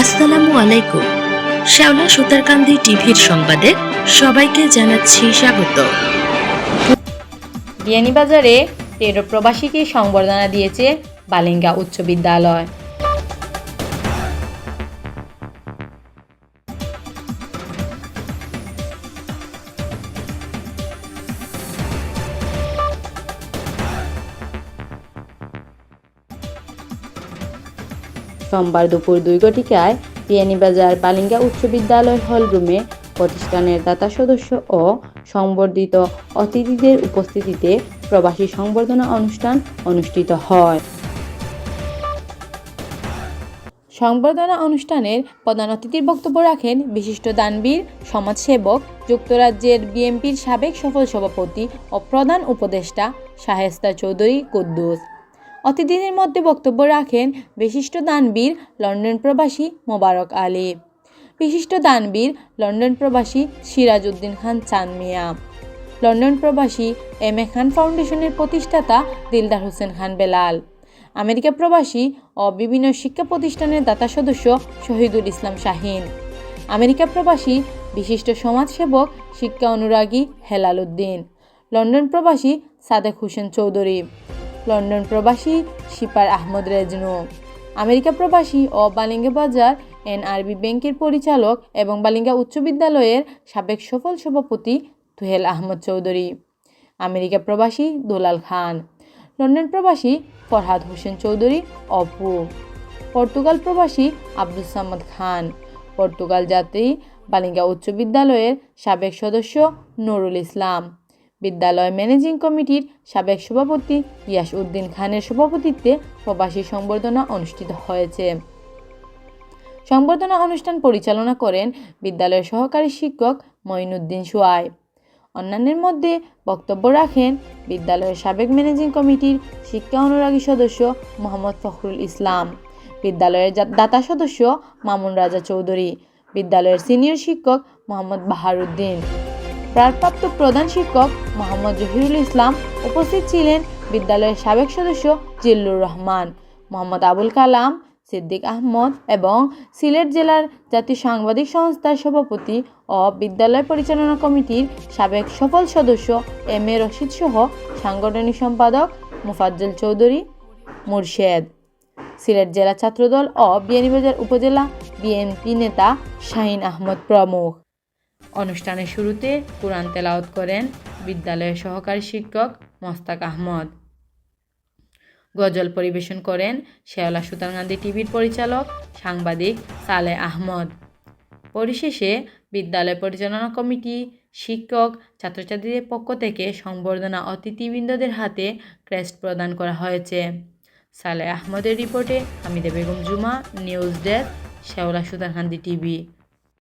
আসসালামু আলাইকুম। শ্যাওলা সুতারকান্দি টিভির সংবাদে সবাইকে জানাচ্ছি স্বাগত। বিয়ানীবাজারে 13 প্রবাসীকে সংবর্ধনা দিয়েছে বালিঙ্গা উচ্চ বিদ্যালয়। সোমবার দুপুর 2 ঘটিকায় বিয়ানীবাজার বালিঙ্গা উচ্চ বিদ্যালয় হলরুমে প্রতিষ্ঠানের দাতা সদস্য ও সংবর্ধিত অতিথিদের উপস্থিতিতে প্রবাসী সংবর্ধনা অনুষ্ঠান অনুষ্ঠিত হয়। সংবর্ধনা অনুষ্ঠানের প্রধান অতিথির বক্তব্য রাখেন বিশিষ্ট দানবীর সমাজসেবক, যুক্তরাজ্যের বিএনপির সাবেক সফল সভাপতি ও প্রধান উপদেষ্টা শায়েস্তা চৌধুরী কুদ্দুস। অতিথিদের মধ্যে বক্তব্য রাখেন বিশিষ্ট দানবীর লন্ডন প্রবাসী মোবারক আলী, বিশিষ্ট দানবীর লন্ডন প্রবাসী সিরাজ উদ্দিন খান চান মিয়া, লন্ডন প্রবাসী এম এ খান ফাউন্ডেশনের প্রতিষ্ঠাতা দিলদার হোসেন খান বেলাল, আমেরিকা প্রবাসী ও বিভিন্ন শিক্ষা প্রতিষ্ঠানের দাতা সদস্য শহীদুল ইসলাম শাহীন, আমেরিকা প্রবাসী বিশিষ্ট সমাজসেবক শিক্ষা অনুরাগী হেলাল উদ্দিন, লন্ডন প্রবাসী সাদেক হোসেন চৌধুরী, লন্ডন প্রবাসী শিপার আহমদ রেজনু, আমেরিকা প্রবাসী ও বালিঙ্গা বাজার এনআরবি ব্যাংকের পরিচালক এবং বালিঙ্গা উচ্চ বিদ্যালয়ের সাবেক সফল সভাপতি তুহেল আহমদ চৌধুরী, আমেরিকা প্রবাসী দুলাল খান, লন্ডন প্রবাসী ফরহাদ হোসেন চৌধুরী অপু, পর্তুগাল প্রবাসী আব্দুল সামাদ খান, পর্তুগাল যাত্রী বালিঙ্গা উচ্চ বিদ্যালয়ের সাবেক সদস্য নুরুল ইসলাম, বিদ্যালয় ম্যানেজিং কমিটির সাবেক সভাপতি ইয়াস উদ্দিন খানের সভাপতিত্বে প্রবাসী সংবর্ধনা অনুষ্ঠিত হয়েছে। সংবর্ধনা অনুষ্ঠান পরিচালনা করেন বিদ্যালয়ের সহকারী শিক্ষক মঈনুদ্দিন সোয়াই। অন্যান্যের মধ্যে বক্তব্য রাখেন বিদ্যালয়ের সাবেক ম্যানেজিং কমিটির শিক্ষা অনুরাগী সদস্য মোহাম্মদ ফখরুল ইসলাম, বিদ্যালয়ের দাতা সদস্য মামুন রাজা চৌধুরী, বিদ্যালয়ের সিনিয়র শিক্ষক মোহাম্মদ বাহারুদ্দিন, ভারপ্রাপ্ত প্রধান শিক্ষক মোহাম্মদ জহিরুল ইসলাম। উপস্থিত ছিলেন বিদ্যালয়ের সাবেক সদস্য জিল্লুর রহমান, মোহাম্মদ আবুল কালাম, সিদ্দিক আহমদ এবং সিলেট জেলার জাতীয় সাংবাদিক সংস্থার সভাপতি ও বিদ্যালয় পরিচালনা কমিটির সাবেক সফল সদস্য এম এ রশিদ সহ সাংগঠনিক সম্পাদক মুফাজ্জল চৌধুরী মুর্শেদ, সিলেট জেলা ছাত্রদল ও বিয়ানীবাজার উপজেলা বিএনপি নেতা শাহিন আহমদ প্রমুখ। অনুষ্ঠানের শুরুতে কুরআন তেলাওয়াত করেন বিদ্যালয়ের সহকারী শিক্ষক মোস্তাক আহমদ। গজল পরিবেশন করেন শ্যাওলা সুতারকান্দি টিভির পরিচালক সাংবাদিক সালেহ আহমদ। পরিশেষে বিদ্যালয় পরিচালনা কমিটি, শিক্ষক, ছাত্রছাত্রীদের পক্ষ থেকে সংবর্ধনা অতিথিবৃন্দদের হাতে ক্রেস্ট প্রদান করা হয়েছে। সালেহ আহমদের রিপোর্টে হামিদা বেগম জুমা, নিউজ ডেস্ক, শ্যাওলা সুতারকান্দি টিভি।